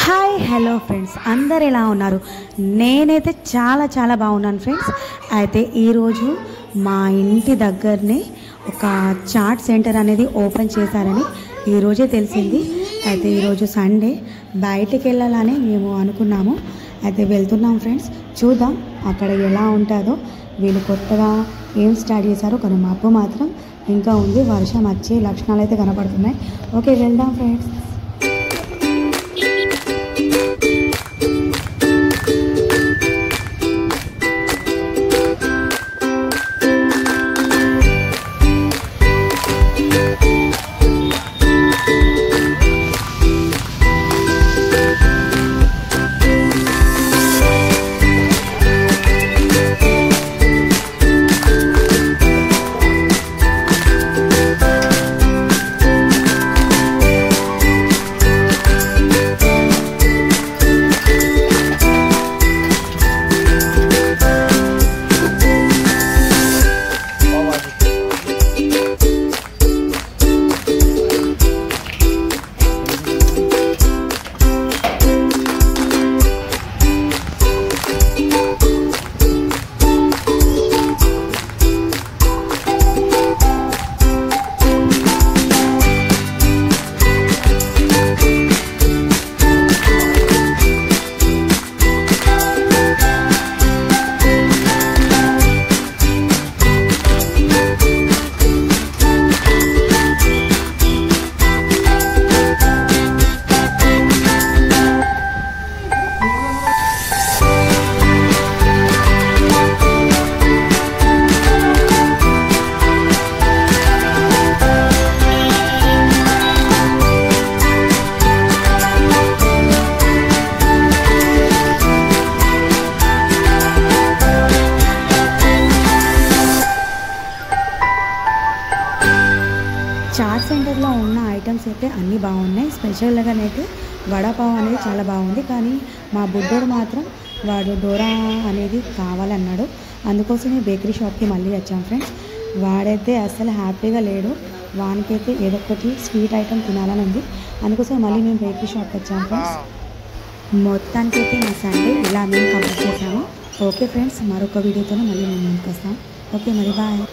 Hi hello friends, అందరు ఎలా ఉన్నారు? నేనైతే చాలా బాగున్నాను ఫ్రెండ్స్. అయితే ఈరోజు మా ఇంటి దగ్గరనే ఒక చాట్ సెంటర్ అనేది ఓపెన్ చేశారని ఈరోజే తెలిసింది. అయితే ఈరోజు సండే బయటికి వెళ్ళాలని మేము అనుకున్నాము. అయితే వెళ్తున్నాం ఫ్రెండ్స్. చూద్దాం అక్కడ ఎలా ఉంటుందో. వీళ్ళు కొత్తగా ఏం స్టార్ట్ చేశారో, కానీ మబ్బు మాత్రం ఇంకా ఉంది. వర్షం వచ్చే లక్షణాలు అయితే కనపడుతున్నాయి. ఓకే, వెళ్దాం ఫ్రెండ్స్. చాట్ సెంటర్లో ఉన్న ఐటమ్స్ అయితే అన్నీ బాగున్నాయి. స్పెషల్గానైతే వడాపావ్ అనేది చాలా బాగుంది. కానీ మా బుడ్డోడు మాత్రం వాడు డోరా అనేది కావాలన్నాడు. అందుకోసమే బేకరీ షాప్కి మళ్ళీ వచ్చాం ఫ్రెండ్స్. వాడైతే అసలు హ్యాపీగా లేడు. వానికైతే ఏదో ఒకటి స్వీట్ ఐటమ్ తినాలని ఉంది. అందుకోసం మళ్ళీ మేము బేకరీ షాప్కి వచ్చాం ఫ్రెండ్స్. మొత్తానికైతే మా సండే ఇలా మేము కంప్లీట్ చేసాము. ఓకే ఫ్రెండ్స్, మరొక వీడియోతో మళ్ళీ మేము ముందుకు వస్తాం. ఓకే, మరి బాయ్.